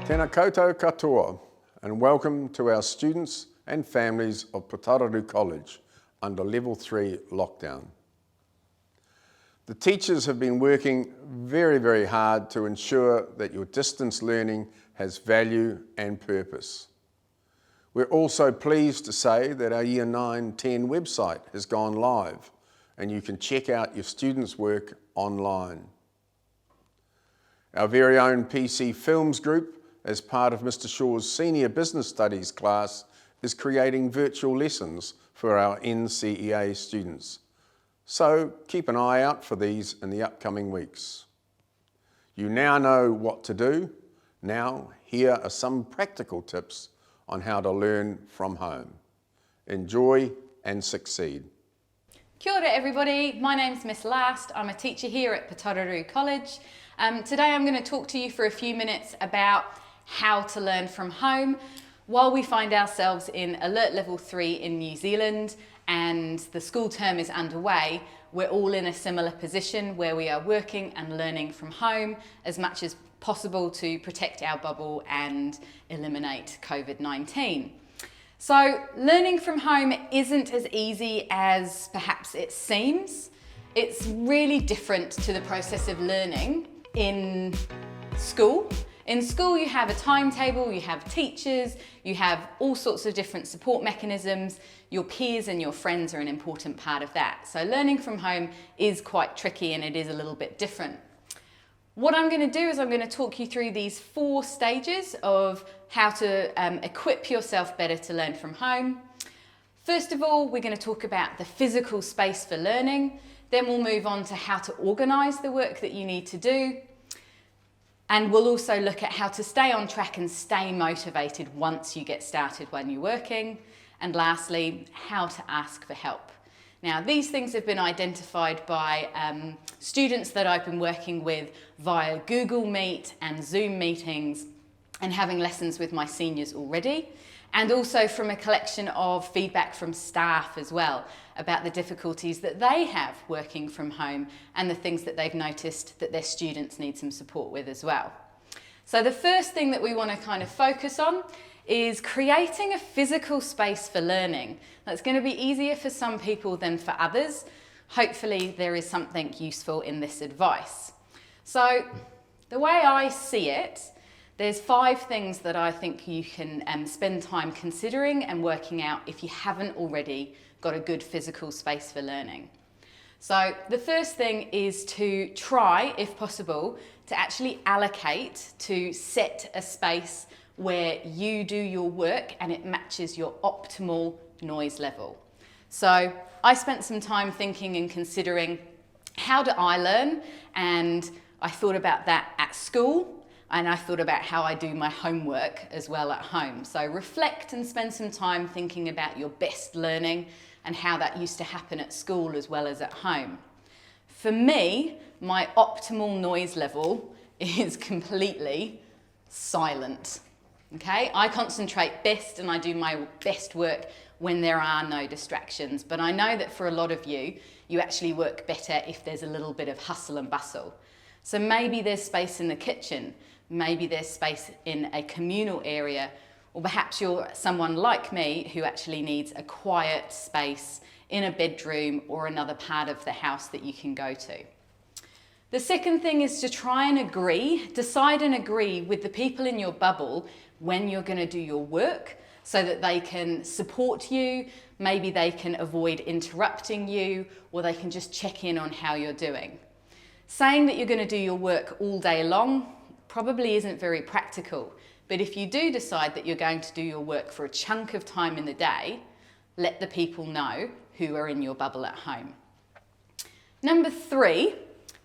Tēnā koutou katoa, and welcome to our students and families of Putaruru College under Level 3 lockdown. The teachers have been working very hard to ensure that your distance learning has value and purpose. We're also pleased to say that our Year 9-10 website has gone live and you can check out your students' work online. Our very own PCFilms group, as part of Mr Shaw's Senior Business Studies class, is creating virtual lessons for our NCEA students. So keep an eye out for these in the upcoming weeks. You now know what to do. Now here are some practical tips on how to learn from home. Enjoy and succeed. Kia ora everybody, my name's Miss Last. I'm a teacher here at Putaruru College. Today I'm going to talk to you for a few minutes about how to learn from home while we find ourselves in Alert Level 3 in New Zealand and the school term is underway. We're all in a similar position where we are working and learning from home as much as possible to protect our bubble and eliminate COVID-19. So learning from home isn't as easy as perhaps it seems. It's really different to the process of learning in school. In school you have a timetable, you have teachers, you have all sorts of different support mechanisms. Your peers and your friends are an important part of that. So learning from home is quite tricky and it is a little bit different. What I'm going to do is I'm going to talk you through these 4 stages of how to equip yourself better to learn from home. First of all, we're going to talk about the physical space for learning. Then we'll move on to how to organise the work that you need to do. And we'll also look at how to stay on track and stay motivated once you get started when you're working. And lastly, how to ask for help. Now, these things have been identified by students that I've been working with via Google Meet and Zoom meetings and having lessons with my seniors already. And also from a collection of feedback from staff as well about the difficulties that they have working from home and the things that they've noticed that their students need some support with as well. So the first thing that we want to kind of focus on is creating a physical space for learning. That's going to be easier for some people than for others. Hopefully there is something useful in this advice. So the way I see it, there's 5 things that I think you can spend time considering and working out if you haven't already got a good physical space for learning. So the first thing is to try, if possible, to actually allocate to set a space where you do your work and it matches your optimal noise level. So I spent some time thinking and considering how do I learn, and I thought about that at school. And I thought about how I do my homework as well at home. So reflect and spend some time thinking about your best learning and how that used to happen at school as well as at home. For me, my optimal noise level is completely silent. Okay? I concentrate best and I do my best work when there are no distractions. But I know that for a lot of you, you actually work better if there's a little bit of hustle and bustle. So maybe there's space in the kitchen. Maybe there's space in a communal area, or perhaps you're someone like me who actually needs a quiet space in a bedroom or another part of the house that you can go to. The second thing is to try and decide and agree with the people in your bubble when you're going to do your work so that they can support you, maybe they can avoid interrupting you, or they can just check in on how you're doing. Saying that you're going to do your work all day long probably isn't very practical, but if you do decide that you're going to do your work for a chunk of time in the day, let the people know who are in your bubble at home. Number 3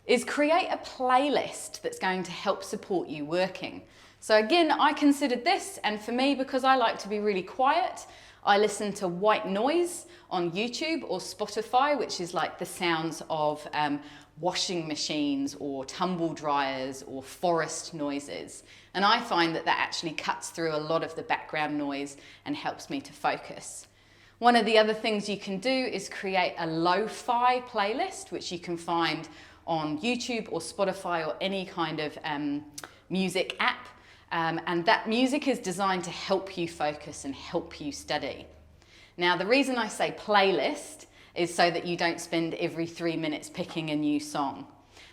is create a playlist that's going to help support you working. So again, I considered this, and for me, because I like to be really quiet, I listen to white noise on YouTube or Spotify, which is like the sounds of washing machines or tumble dryers or forest noises. And I find that that actually cuts through a lot of the background noise and helps me to focus. One of the other things you can do is create a lo-fi playlist, which you can find on YouTube or Spotify or any kind of music app. And that music is designed to help you focus and help you study. Now, the reason I say playlist is so that you don't spend every 3 minutes picking a new song.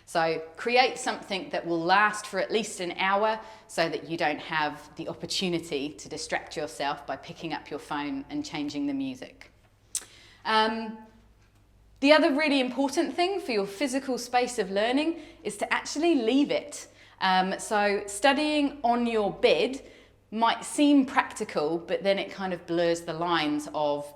So create something that will last for at least an hour so that you don't have the opportunity to distract yourself by picking up your phone and changing the music. The other really important thing for your physical space of learning is to actually leave it. So studying on your bed might seem practical, but then it kind of blurs the lines of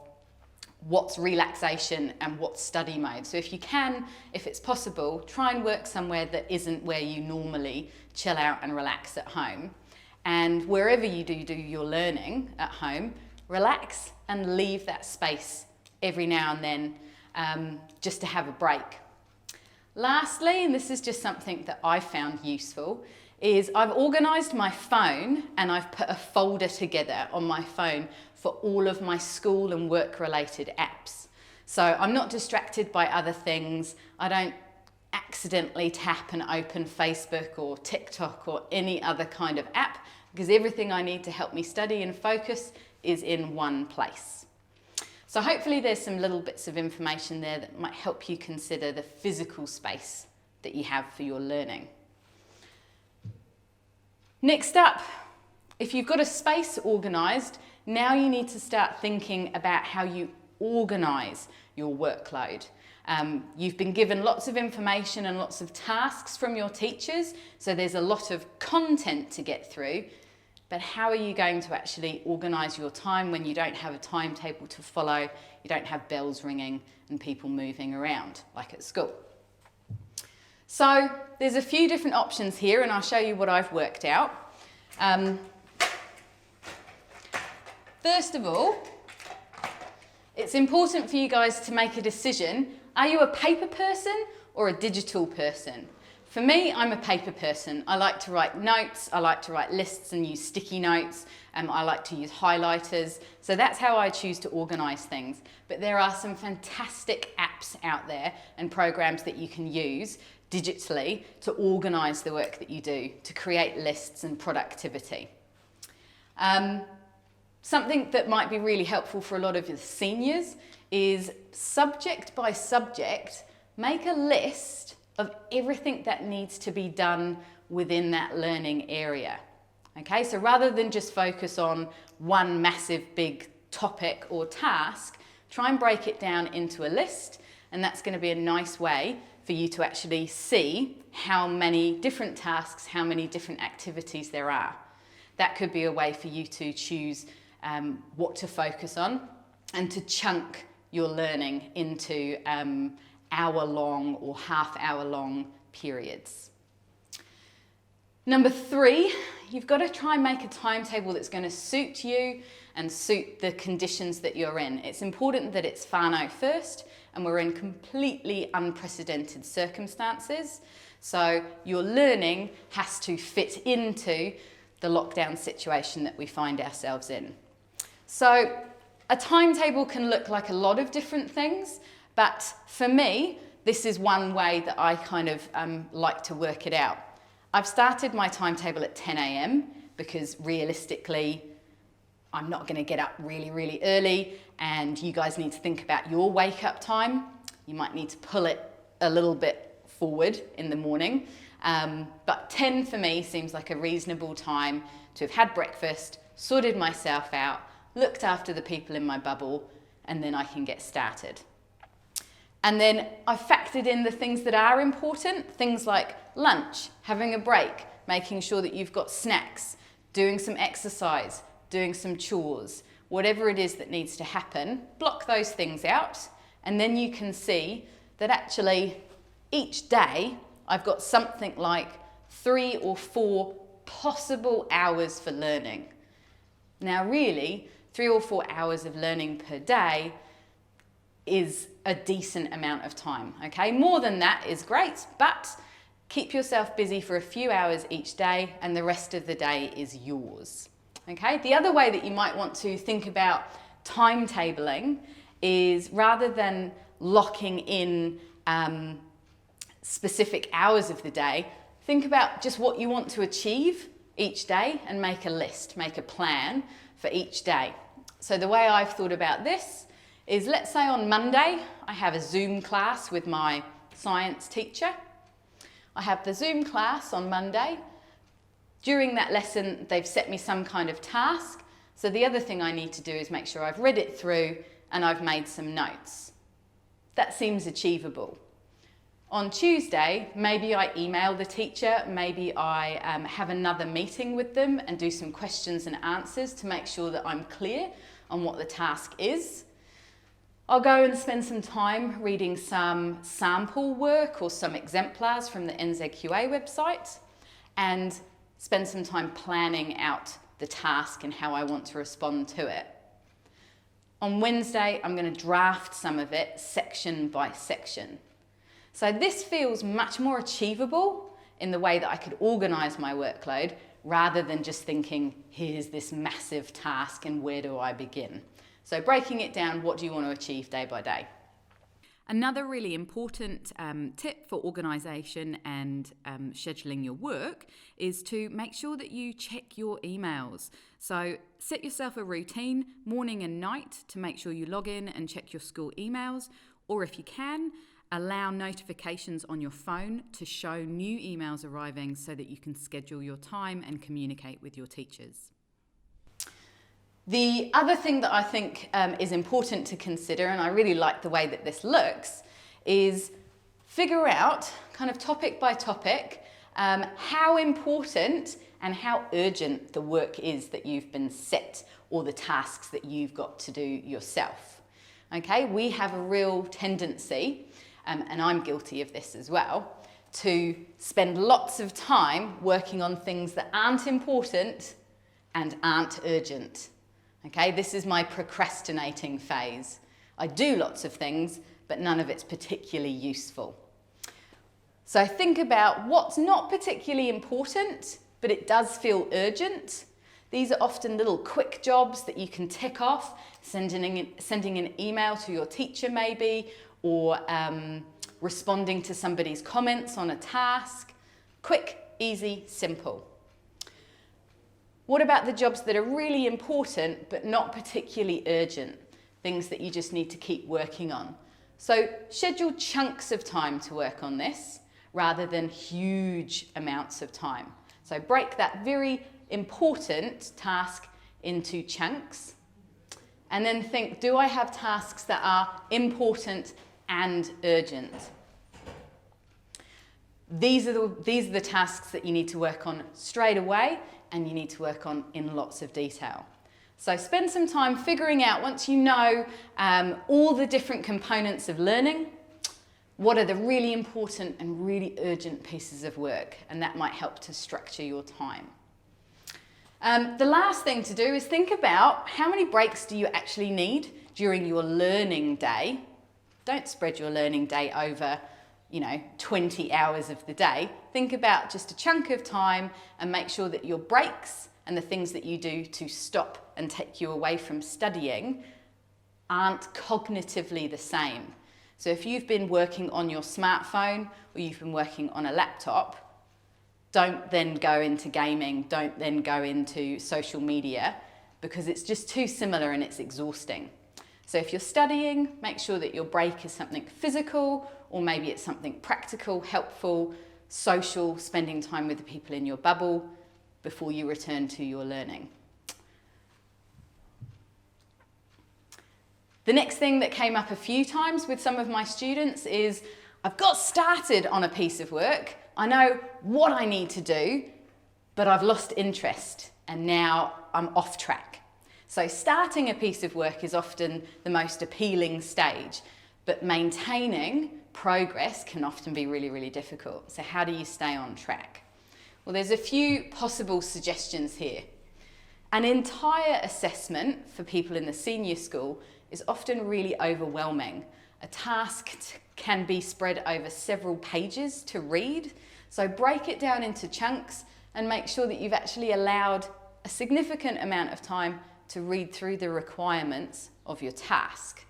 what's relaxation and what's study mode. So if you can, if it's possible, try and work somewhere that isn't where you normally chill out and relax at home. And wherever you do your learning at home, relax and leave that space every now and then just to have a break. Lastly, and this is just something that I found useful, is I've organised my phone and I've put a folder together on my phone for all of my school and work related apps. So I'm not distracted by other things. I don't accidentally tap and open Facebook or TikTok or any other kind of app, because everything I need to help me study and focus is in one place. So hopefully there's some little bits of information there that might help you consider the physical space that you have for your learning. Next up, if you've got a space organised, now you need to start thinking about how you organise your workload. You've been given lots of information and lots of tasks from your teachers, so there's a lot of content to get through, but how are you going to actually organise your time when you don't have a timetable to follow, you don't have bells ringing and people moving around like at school? So there's a few different options here, and I'll show you what I've worked out. First of all, it's important for you guys to make a decision. Are you a paper person or a digital person? For me, I'm a paper person. I like to write notes, I like to write lists and use sticky notes, I like to use highlighters. So that's how I choose to organise things. But there are some fantastic apps out there and programs that you can use digitally to organise the work that you do, to create lists and productivity. Something that might be really helpful for a lot of the seniors is subject by subject, make a list of everything that needs to be done within that learning area. Okay, so rather than just focus on one massive big topic or task, try and break it down into a list, and that's going to be a nice way for you to actually see how many different tasks, how many different activities there are. That could be a way for you to choose what to focus on and to chunk your learning into hour-long or half-hour-long periods. Number 3, you've got to try and make a timetable that's going to suit you and suit the conditions that you're in. It's important that it's whānau first, and we're in completely unprecedented circumstances. So your learning has to fit into the lockdown situation that we find ourselves in. So a timetable can look like a lot of different things, but for me, this is one way that I kind of like to work it out. I've started my timetable at 10 a.m. because realistically, I'm not going to get up really, really early, and you guys need to think about your wake-up time. You might need to pull it a little bit forward in the morning, but 10 for me seems like a reasonable time to have had breakfast, sorted myself out, looked after the people in my bubble, and then I can get started. And then I've factored in the things that are important, things like lunch, having a break, making sure that you've got snacks, doing some exercise, doing some chores, whatever it is that needs to happen, block those things out, and then you can see that actually each day I've got something like 3 or 4 possible hours for learning. Now really, 3 or 4 hours of learning per day is a decent amount of time, okay? More than that is great, but keep yourself busy for a few hours each day and the rest of the day is yours, okay? The other way that you might want to think about timetabling is rather than locking in specific hours of the day, think about just what you want to achieve each day and make a list, make a plan for each day. So the way I've thought about this is, let's say on Monday, I have a Zoom class with my science teacher. I have the Zoom class on Monday. During that lesson, they've set me some kind of task. So the other thing I need to do is make sure I've read it through and I've made some notes. That seems achievable. On Tuesday, maybe I email the teacher, maybe I have another meeting with them and do some questions and answers to make sure that I'm clear on what the task is. I'll go and spend some time reading some sample work or some exemplars from the NZQA website and spend some time planning out the task and how I want to respond to it. On Wednesday, I'm going to draft some of it section by section. So this feels much more achievable in the way that I could organise my workload rather than just thinking, here's this massive task and where do I begin? So breaking it down, what do you want to achieve day by day? Another really important tip for organisation and scheduling your work is to make sure that you check your emails. So set yourself a routine morning and night to make sure you log in and check your school emails, or if you can, allow notifications on your phone to show new emails arriving so that you can schedule your time and communicate with your teachers. The other thing that I think is important to consider, and I really like the way that this looks, is figure out, kind of topic by topic, how important and how urgent the work is that you've been set, or the tasks that you've got to do yourself. Okay, we have a real tendency, and I'm guilty of this as well, to spend lots of time working on things that aren't important and aren't urgent. Okay, this is my procrastinating phase. I do lots of things, but none of it's particularly useful. So think about what's not particularly important, but it does feel urgent. These are often little quick jobs that you can tick off, sending an email to your teacher maybe, or responding to somebody's comments on a task. Quick, easy, simple. What about the jobs that are really important but not particularly urgent? Things that you just need to keep working on. So schedule chunks of time to work on this rather than huge amounts of time. So break that very important task into chunks and then think, do I have tasks that are important and urgent? These are the tasks that you need to work on straight away and you need to work on in lots of detail. So spend some time figuring out, once you know all the different components of learning, what are the really important and really urgent pieces of work, and that might help to structure your time. The last thing to do is think about how many breaks do you actually need during your learning day. Don't spread your learning day over 20 hours of the day. Think about just a chunk of time and make sure that your breaks and the things that you do to stop and take you away from studying aren't cognitively the same. So if you've been working on your smartphone or you've been working on a laptop, don't then go into gaming, don't then go into social media, because it's just too similar and it's exhausting. So if you're studying, make sure that your break is something physical, or maybe it's something practical, helpful, social, spending time with the people in your bubble before you return to your learning. The next thing that came up a few times with some of my students is, I've got started on a piece of work, I know what I need to do, but I've lost interest and now I'm off track. So starting a piece of work is often the most appealing stage, but maintaining progress can often be really, really difficult. So how do you stay on track? Well, there's a few possible suggestions here. An entire assessment for people in the senior school is often really overwhelming. A task can be spread over several pages to read, so break it down into chunks and make sure that you've actually allowed a significant amount of time to read through the requirements of your task.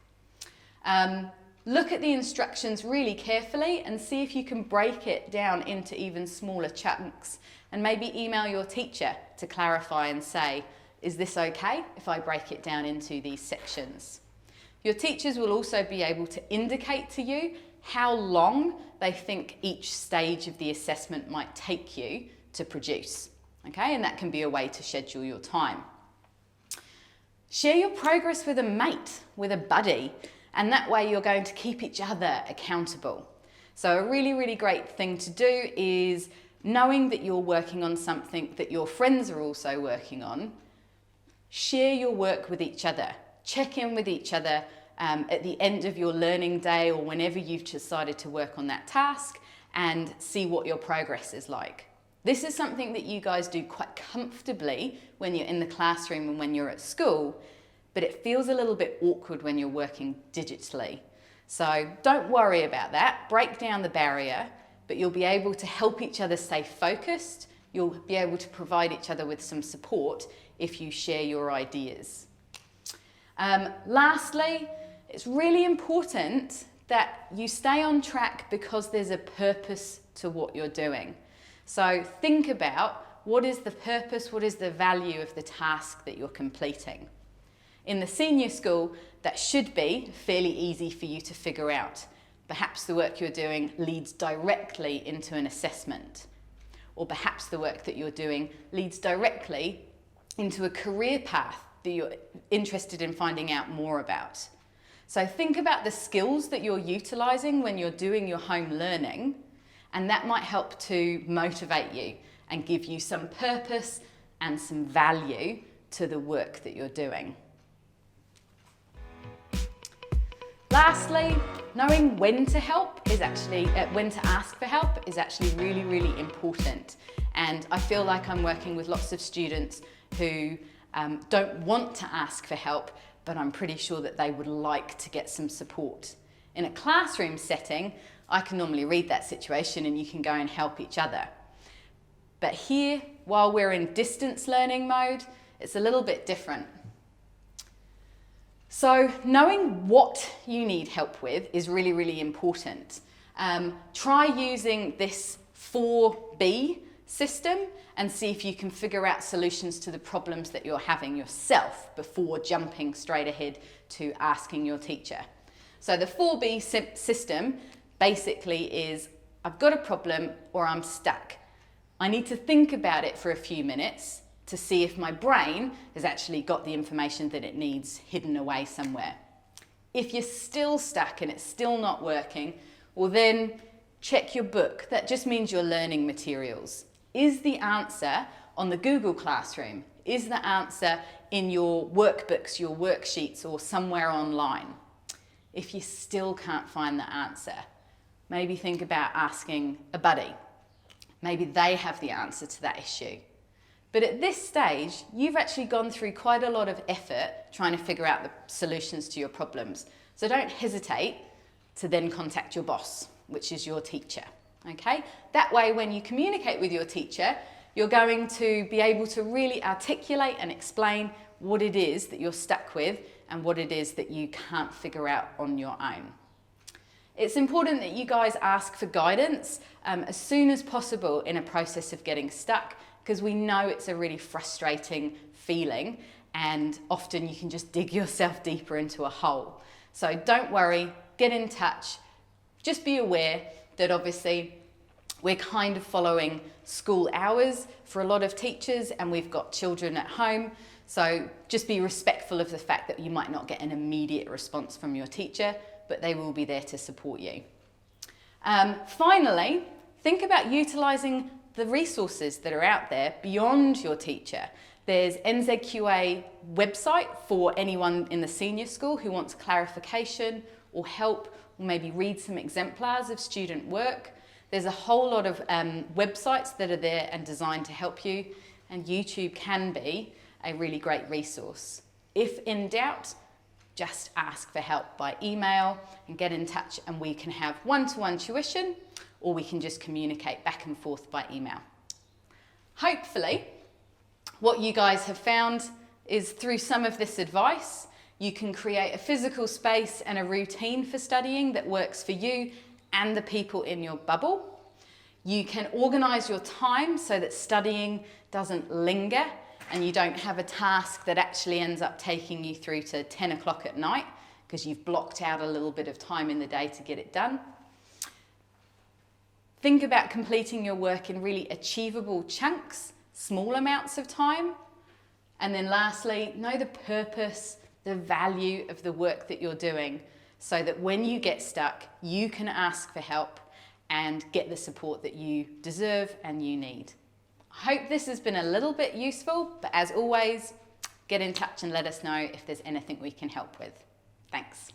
Look at the instructions really carefully and see if you can break it down into even smaller chunks and maybe email your teacher to clarify and say, is this okay if I break it down into these sections? Your teachers will also be able to indicate to you how long they think each stage of the assessment might take you to produce. Okay, and that can be a way to schedule your time. Share your progress with a mate, with a buddy, and that way you're going to keep each other accountable. So a really, really great thing to do is, knowing that you're working on something that your friends are also working on, share your work with each other. Check in with each other at the end of your learning day or whenever you've decided to work on that task, and see what your progress is like. This is something that you guys do quite comfortably when you're in the classroom and when you're at school, but it feels a little bit awkward when you're working digitally. So don't worry about that. Break down the barrier, but you'll be able to help each other stay focused. You'll be able to provide each other with some support if you share your ideas. Lastly, it's really important that you stay on track because there's a purpose to what you're doing. So think about, what is the purpose, what is the value of the task that you're completing? In the senior school, that should be fairly easy for you to figure out. Perhaps the work you're doing leads directly into an assessment, or perhaps the work that you're doing leads directly into a career path that you're interested in finding out more about. So think about the skills that you're utilising when you're doing your home learning, and that might help to motivate you and give you some purpose and some value to the work that you're doing. Lastly, knowing when to help is actually, when to ask for help is actually really, really important. And I feel like I'm working with lots of students who don't want to ask for help, but I'm pretty sure that they would like to get some support. In a classroom setting, I can normally read that situation and you can go and help each other. But here, while we're in distance learning mode, it's a little bit different. So knowing what you need help with is really, really important. Try using this 4B system and see if you can figure out solutions to the problems that you're having yourself before jumping straight ahead to asking your teacher. So the 4B system basically is, I've got a problem or I'm stuck. I need to think about it for a few minutes to see if my brain has actually got the information that it needs hidden away somewhere. If you're still stuck and it's still not working, well then check your book. That just means your learning materials. Is the answer on the Google Classroom? Is the answer in your workbooks, your worksheets, or somewhere online? If you still can't find the answer, maybe think about asking a buddy. Maybe they have the answer to that issue. But at this stage, you've actually gone through quite a lot of effort trying to figure out the solutions to your problems. So don't hesitate to then contact your boss, which is your teacher, okay? That way, when you communicate with your teacher, you're going to be able to really articulate and explain what it is that you're stuck with and what it is that you can't figure out on your own. It's important that you guys ask for guidance as soon as possible in a process of getting stuck, because we know it's a really frustrating feeling and often you can just dig yourself deeper into a hole. So don't worry, get in touch. Just be aware that obviously we're kind of following school hours for a lot of teachers and we've got children at home. So just be respectful of the fact that you might not get an immediate response from your teacher, but they will be there to support you. Finally, think about utilising the resources that are out there beyond your teacher. There's NZQA website for anyone in the senior school who wants clarification or help, or maybe read some exemplars of student work. There's a whole lot of websites that are there and designed to help you, and YouTube can be a really great resource. If in doubt, just ask for help by email and get in touch, and we can have one-to-one tuition, or we can just communicate back and forth by email. Hopefully, what you guys have found is through some of this advice, you can create a physical space and a routine for studying that works for you and the people in your bubble. You can organise your time so that studying doesn't linger and you don't have a task that actually ends up taking you through to 10 o'clock at night because you've blocked out a little bit of time in the day to get it done. Think about completing your work in really achievable chunks, small amounts of time. And then lastly, know the purpose, the value of the work that you're doing so that when you get stuck, you can ask for help and get the support that you deserve and you need. I hope this has been a little bit useful, but as always, get in touch and let us know if there's anything we can help with. Thanks.